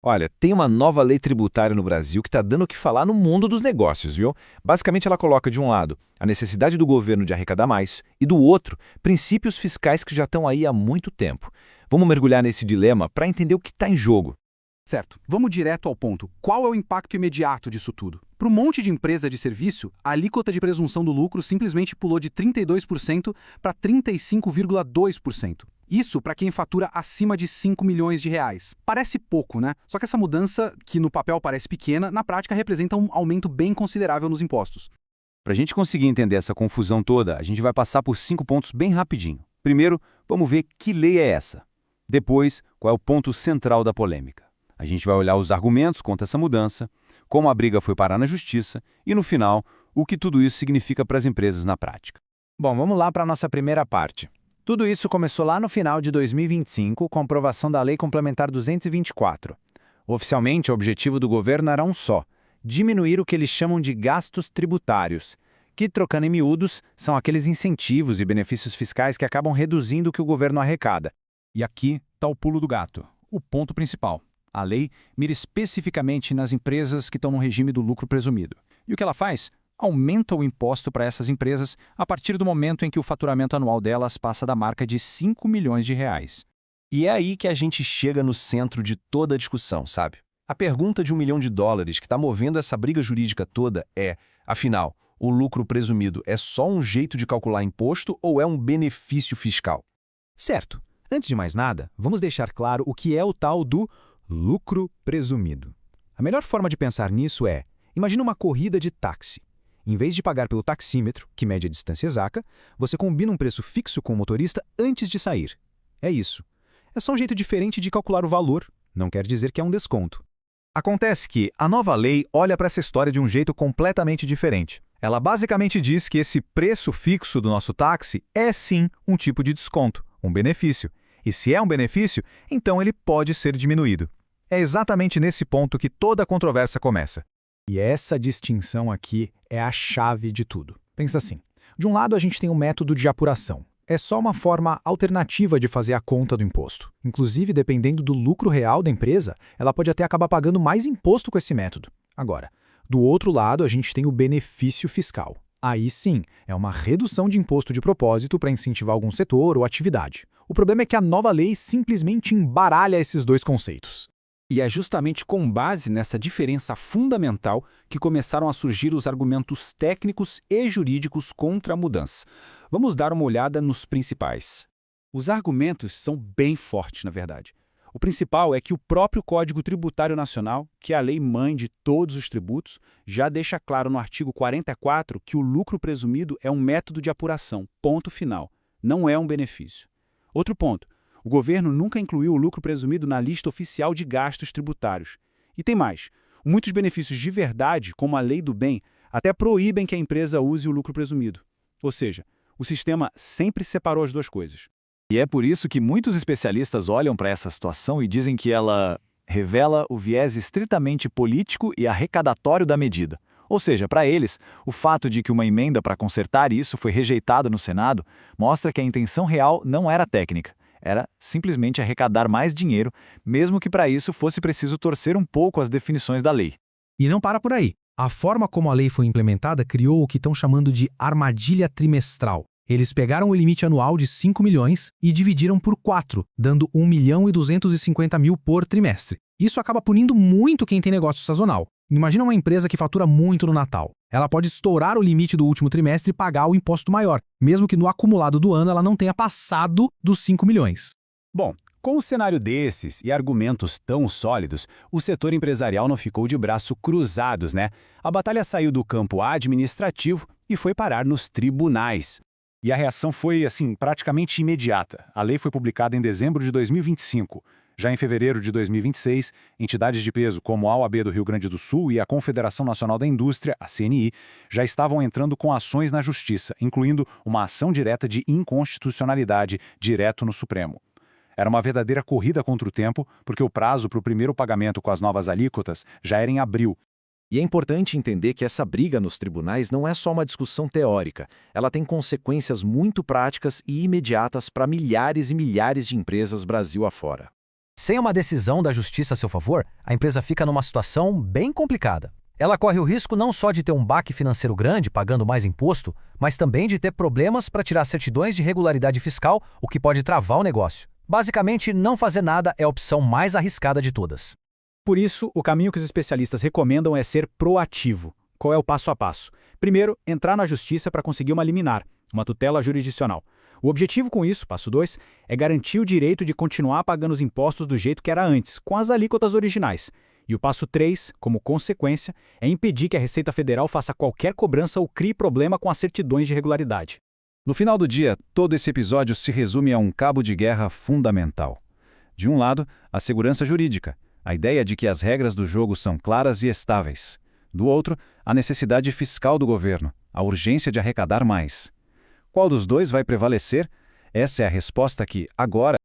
Olha, tem uma nova lei tributária no Brasil que está dando o que falar no mundo dos negócios, viu? Basicamente, ela coloca de um lado a necessidade do governo de arrecadar mais e do outro, princípios fiscais que já estão aí há muito tempo. Vamos mergulhar nesse dilema para entender o que está em jogo. Certo, vamos direto ao ponto. Qual é o impacto imediato disso tudo? Para um monte de empresa de serviço, a alíquota de presunção do lucro simplesmente pulou de 32% para 35,2%. Isso para quem fatura acima de 5 milhões de reais. Parece pouco, né? Só que essa mudança, que no papel parece pequena, na prática representa um aumento bem considerável nos impostos. Para a gente conseguir entender essa confusão toda, a gente vai passar por 5 pontos bem rapidinho. Primeiro, vamos ver que lei é essa. Depois, qual é o ponto central da polêmica. A gente vai olhar os argumentos contra essa mudança, como a briga foi parar na justiça e, no final, o que tudo isso significa para as empresas na prática. Bom, vamos lá para a nossa primeira parte. Tudo isso começou lá no final de 2025 com a aprovação da Lei Complementar 224. Oficialmente, o objetivo do governo era um só: diminuir o que eles chamam de gastos tributários, que, trocando em miúdos, são aqueles incentivos e benefícios fiscais que acabam reduzindo o que o governo arrecada. E aqui está o pulo do gato, o ponto principal. A lei mira especificamente nas empresas que estão no regime do lucro presumido. E o que ela faz? Aumenta o imposto para essas empresas a partir do momento em que o faturamento anual delas passa da marca de 5 milhões de reais. E é aí que a gente chega no centro de toda a discussão, sabe? A pergunta de US$ 1 milhão que está movendo essa briga jurídica toda é, afinal, o lucro presumido é só um jeito de calcular imposto ou é um benefício fiscal? Certo. Antes de mais nada, vamos deixar claro o que é o tal do lucro presumido. A melhor forma de pensar nisso é: imagina uma corrida de táxi. Em vez de pagar pelo taxímetro, que mede a distância exata, você combina um preço fixo com o motorista antes de sair. É isso. É só um jeito diferente de calcular o valor, não quer dizer que é um desconto. Acontece que a nova lei olha para essa história de um jeito completamente diferente. Ela basicamente diz que esse preço fixo do nosso táxi é sim um tipo de desconto, um benefício. E se é um benefício, então ele pode ser diminuído. É exatamente nesse ponto que toda a controvérsia começa. E essa distinção aqui é a chave de tudo. Pensa assim: de um lado a gente tem o método de apuração. É só uma forma alternativa de fazer a conta do imposto. Inclusive, dependendo do lucro real da empresa, ela pode até acabar pagando mais imposto com esse método. Agora, do outro lado a gente tem o benefício fiscal. Aí sim, é uma redução de imposto de propósito para incentivar algum setor ou atividade. O problema é que a nova lei simplesmente embaralha esses dois conceitos. E é justamente com base nessa diferença fundamental que começaram a surgir os argumentos técnicos e jurídicos contra a mudança. Vamos dar uma olhada nos principais. Os argumentos são bem fortes, na verdade. O principal é que o próprio Código Tributário Nacional, que é a lei mãe de todos os tributos, já deixa claro no artigo 44 que o lucro presumido é um método de apuração, ponto final, não é um benefício. Outro ponto: o governo nunca incluiu o lucro presumido na lista oficial de gastos tributários. E tem mais: muitos benefícios de verdade, como a lei do bem, até proíbem que a empresa use o lucro presumido. Ou seja, o sistema sempre separou as duas coisas. E é por isso que muitos especialistas olham para essa situação e dizem que ela revela o viés estritamente político e arrecadatório da medida. Ou seja, para eles, o fato de que uma emenda para consertar isso foi rejeitada no Senado mostra que a intenção real não era técnica. Era simplesmente arrecadar mais dinheiro, mesmo que para isso fosse preciso torcer um pouco as definições da lei. E não para por aí. A forma como a lei foi implementada criou o que estão chamando de armadilha trimestral. Eles pegaram o limite anual de 5 milhões e dividiram por 4, dando 1.250.000 por trimestre. Isso acaba punindo muito quem tem negócio sazonal. Imagina uma empresa que fatura muito no Natal. Ela pode estourar o limite do último trimestre e pagar o imposto maior, mesmo que no acumulado do ano ela não tenha passado dos 5 milhões. Bom, com um cenário desses e argumentos tão sólidos, o setor empresarial não ficou de braço cruzados, né? A batalha saiu do campo administrativo e foi parar nos tribunais. E a reação foi, praticamente imediata. A lei foi publicada em dezembro de 2025. Já em fevereiro de 2026, entidades de peso como a OAB do Rio Grande do Sul e a Confederação Nacional da Indústria, a CNI, já estavam entrando com ações na Justiça, incluindo uma ação direta de inconstitucionalidade direto no Supremo. Era uma verdadeira corrida contra o tempo, porque o prazo para o primeiro pagamento com as novas alíquotas já era em abril. E é importante entender que essa briga nos tribunais não é só uma discussão teórica, ela tem consequências muito práticas e imediatas para milhares e milhares de empresas Brasil afora. Sem uma decisão da justiça a seu favor, a empresa fica numa situação bem complicada. Ela corre o risco não só de ter um baque financeiro grande pagando mais imposto, mas também de ter problemas para tirar certidões de regularidade fiscal, o que pode travar o negócio. Basicamente, não fazer nada é a opção mais arriscada de todas. Por isso, o caminho que os especialistas recomendam é ser proativo. Qual é o passo a passo? Primeiro, entrar na justiça para conseguir uma liminar, uma tutela jurisdicional. O objetivo com isso, passo 2, é garantir o direito de continuar pagando os impostos do jeito que era antes, com as alíquotas originais. E o passo 3, como consequência, é impedir que a Receita Federal faça qualquer cobrança ou crie problema com as certidões de regularidade. No final do dia, todo esse episódio se resume a um cabo de guerra fundamental. De um lado, a segurança jurídica, a ideia de que as regras do jogo são claras e estáveis. Do outro, a necessidade fiscal do governo, a urgência de arrecadar mais. Qual dos dois vai prevalecer? Essa é a resposta que, agora,